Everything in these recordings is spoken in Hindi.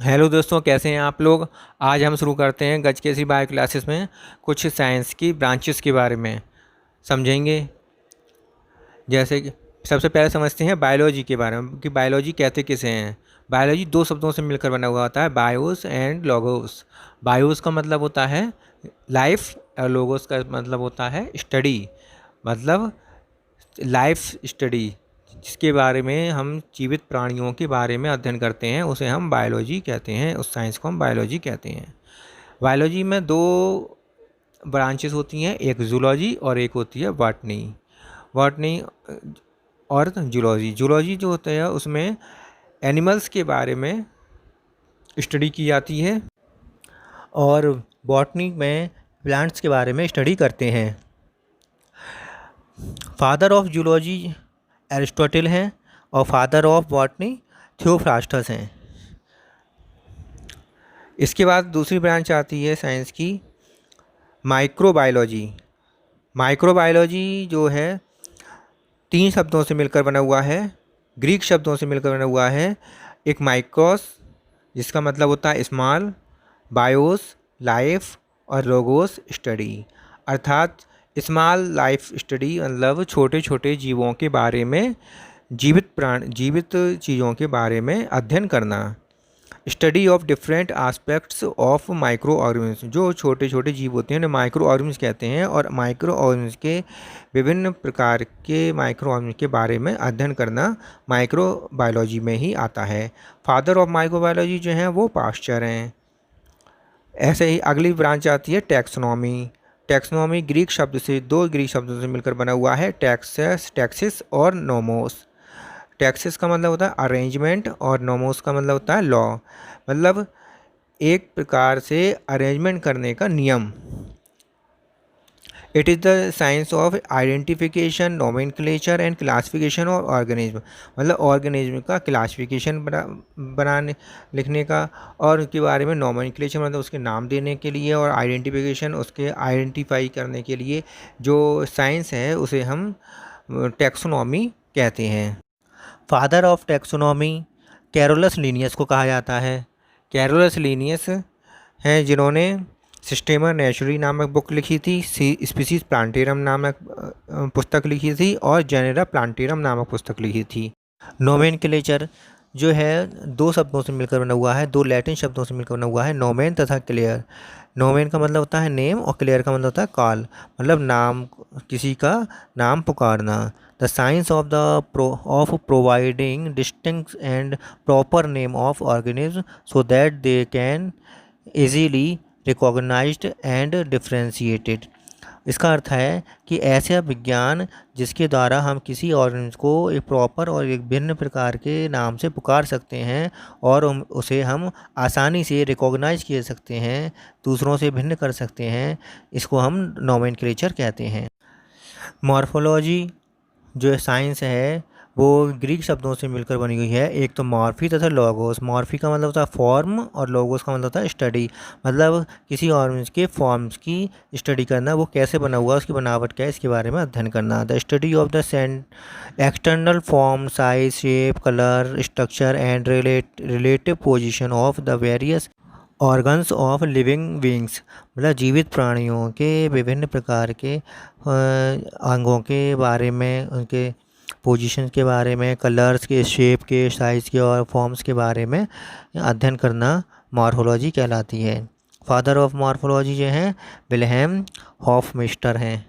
हेलो दोस्तों, कैसे हैं आप लोग। आज हम शुरू करते हैं गज के सी बायो क्लासेस में कुछ साइंस की ब्रांचेस के बारे में समझेंगे। जैसे कि सबसे पहले समझते हैं बायोलॉजी के बारे में कि बायोलॉजी कहते किसे हैं। बायोलॉजी दो शब्दों से मिलकर बना हुआ होता है, बायोस एंड लोगोस। बायोस का मतलब होता है लाइफ और लोगोस का मतलब होता है स्टडी, मतलब लाइफ स्टडी, जिसके बारे में हम जीवित प्राणियों के बारे में अध्ययन करते हैं उसे हम बायोलॉजी कहते हैं। उस साइंस को हम बायोलॉजी कहते हैं। बायोलॉजी में दो ब्रांचेस होती हैं, एक जूलॉजी और एक होती है बॉटनी। बॉटनी और जूलॉजी। जूलॉजी जो होता है उसमें एनिमल्स के बारे में स्टडी की जाती है और बॉटनी में प्लांट्स के बारे में स्टडी करते हैं। फादर ऑफ जूलॉजी एरिस्टोटल हैं और फादर ऑफ बॉटनी थियोफ्रास्टस हैं। इसके बाद दूसरी ब्रांच आती है साइंस की माइक्रोबायोलॉजी। माइक्रोबायोलॉजी जो है तीन शब्दों से मिलकर बना हुआ है, ग्रीक शब्दों से मिलकर बना हुआ है। एक माइक्रोस जिसका मतलब होता है स्मॉल, बायोस लाइफ और लोगोस स्टडी, अर्थात स्मॉल लाइफ स्टडी मतलब छोटे छोटे जीवों के बारे में, जीवित चीज़ों के बारे में अध्ययन करना। Study of different aspects of micro organism, जो छोटे छोटे जीव होते हैं उन्हें माइक्रो ऑर्गेनिज्म कहते हैं और माइक्रो ऑर्गेनिज्म के विभिन्न प्रकार के माइक्रो ऑर्गेनिज्म के बारे में अध्ययन करना माइक्रो बायोलॉजी में ही आता है। फादर ऑफ माइक्रो बायोलॉजी जो हैं वो पास्चर हैं। ऐसे ही अगली ब्रांच आती है टैक्सोनॉमी। टैक्सोनॉमी ग्रीक शब्द से, दो ग्रीक शब्दों से मिलकर बना हुआ है, टैक्सिस और नोमोस। टैक्सिस का मतलब होता है अरेंजमेंट और नोमोस का मतलब होता है लॉ, मतलब एक प्रकार से अरेंजमेंट करने का नियम। It is the science of identification, nomenclature and classification of organism, मतलब ऑर्गेनिज्म का क्लासिफिकेशन बनाने लिखने का, और उसके बारे में नोमेनक्लेचर मतलब उसके नाम देने के लिए, और आइडेंटिफिकेशन उसके आइडेंटिफाई करने के लिए जो साइंस है उसे हम टैक्सोनॉमी कहते हैं। Father of taxonomy Carolus Linnaeus को कहा जाता है। कैरोलस लीनियस हैं जिन्होंने सिस्टेमा नेचुरी नामक बुक लिखी थी, स्पीसीज प्लांटेरम नामक पुस्तक लिखी थी और जेनेरा प्लांटेरम नामक पुस्तक लिखी थी। नोमेनक्लेचर जो है दो शब्दों से मिलकर बना हुआ है, दो लैटिन शब्दों से मिलकर बना हुआ है, नोमेन तथा क्लियर। नोमेन का मतलब होता है नेम और क्लियर का मतलब होता है कॉल, मतलब नाम, किसी का नाम पुकारना। The science of of providing distinct and proper name of organism so that they can easily recognised and differentiated. इसका अर्थ है कि ऐसा विज्ञान जिसके द्वारा हम किसी ऑर्गेनिज्म को एक प्रॉपर और एक भिन्न प्रकार के नाम से पुकार सकते हैं और उसे हम आसानी से रिकॉग्नाइज किए सकते हैं, दूसरों से भिन्न कर सकते हैं, इसको हम नोमेनक्लेचर कहते हैं। मॉर्फोलॉजी जो साइंस है वो ग्रीक शब्दों से मिलकर बनी हुई है, एक तो मॉर्फी तथा लोगोस। मॉर्फी का मतलब होता है फॉर्म और लोगोस का मतलब होता है स्टडी, मतलब किसी ऑर्गेनिज्म के फॉर्म्स की स्टडी करना, वो कैसे बना हुआ, उसकी बनावट क्या है, इसके बारे में अध्ययन करना। The study of the external form, size, shape, colour, structure and relative position of the various organs of living beings, मतलब जीवित प्राणियों के विभिन्न प्रकार के अंगों के बारे में, उनके पोजीशन के बारे में, कलर्स के, शेप के, साइज़ के और फॉर्म्स के बारे में अध्ययन करना मॉर्फोलॉजी कहलाती है। फादर ऑफ मॉर्फोलॉजी जो हैं विल्हेम हॉफमिस्टर हैं।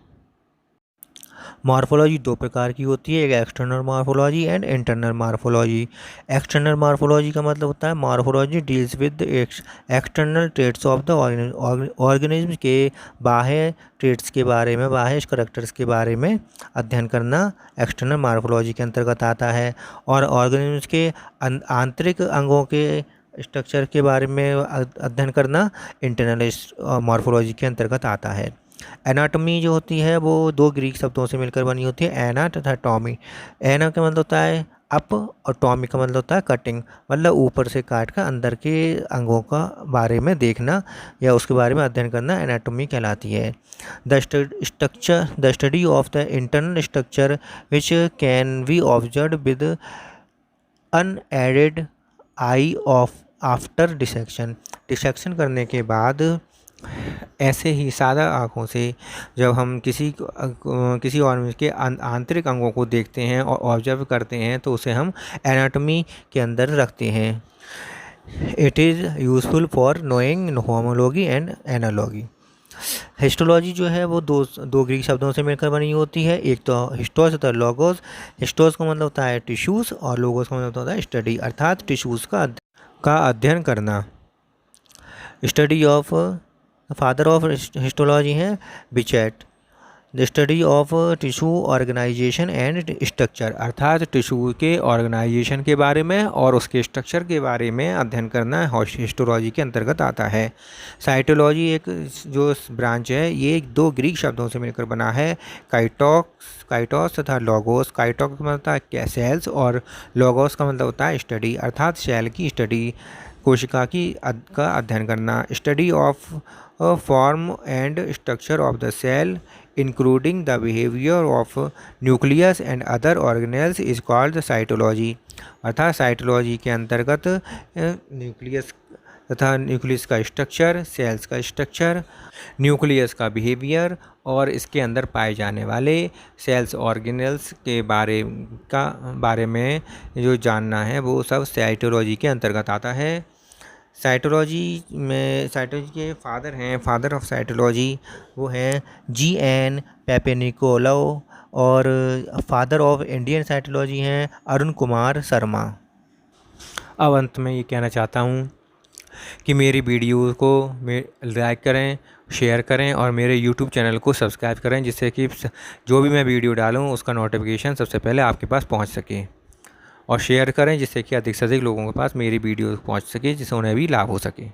मॉर्फोलॉजी दो प्रकार की होती है, एक external morphology and internal morphology. External morphology का मतलब होता है morphology deals with external traits of the organism के बाह्य ट्रेट्स के बारे में, बाह्य करैक्टर्स के बारे में अध्ययन करना एक्सटर्नल मॉर्फोलॉजी के अंतर्गत आता है। और ऑर्गेनिज्म के आंतरिक अंगों के स्ट्रक्चर के बारे में अध्ययन करना इंटरनल मॉर्फोलॉजी के अंतर्गत आता है। एनाटॉमी जो होती है वो दो ग्रीक शब्दों से मिलकर बनी होती है, एना तथा टॉमी। एना का मतलब होता है अप और टॉमी का मतलब होता है कटिंग, मतलब ऊपर से काट कर अंदर के अंगों का बारे में देखना या उसके बारे में अध्ययन करना एनाटॉमी कहलाती है। The study of the internal structure which can be observe with unaided I of after dissection करने के बाद ऐसे ही सादा आँखों से जब हम किसी ऑर्गेनिज्म के आंतरिक अंगों को देखते हैं और ऑब्जर्व करते हैं तो उसे हम एनाटॉमी के अंदर रखते हैं। It is useful for knowing homology and analogy. Histology जो है वो दो ग्रीक शब्दों से मिलकर बनी होती है, एक तो हिस्टोस तथा लोगोस। हिस्टोस का मतलब होता है टिश्यूज़ और लोगोस का मतलब होता है स्टडी, अर्थात टिश्यूज़ का अध्ययन करना। Study of father of histology है Bichat. The study of tissue organisation and structure, अर्थात टिश्यू के ऑर्गेनाइजेशन के बारे में और उसके स्ट्रक्चर के बारे में अध्ययन करना हिस्टोलॉजी के अंतर्गत आता है। साइटोलॉजी एक जो ब्रांच है ये दो ग्रीक शब्दों से मिलकर बना है, काइटोस तथा लोगोस। काइटोस का मतलब होता है सेल्स और लोगोस का मतलब होता है स्टडी, अर्थात सेल की स्टडी, कोशिका का अध्ययन करना। Study of form and structure of the cell including the behaviour of nucleus and other organelles is called the cytology, अर्थात साइटोलॉजी के अंतर्गत न्यूक्लियस तथा न्यूक्लियस का स्ट्रक्चर, सेल्स का स्ट्रक्चर, न्यूक्लियस का बिहेवियर और इसके अंदर पाए जाने वाले सेल्स ऑर्गेनेल्स के बारे में जो जानना है वो सब साइटोलॉजी के अंतर्गत आता है। साइटोलॉजी के फादर ऑफ साइटोलॉजी वो हैं G.N. पेपेनिकोलो और फादर ऑफ इंडियन साइटोलॉजी हैं अरुण कुमार शर्मा। अब अंत में ये कहना चाहता हूँ कि मेरी वीडियो को लाइक करें, शेयर करें और मेरे YouTube चैनल को सब्सक्राइब करें, जिससे कि जो भी मैं वीडियो डालूँ उसका नोटिफिकेशन सबसे पहले आपके पास पहुँच सके, और शेयर करें जिससे कि अधिक से अधिक लोगों के पास मेरी वीडियो पहुंच सके, जिससे उन्हें भी लाभ हो सके।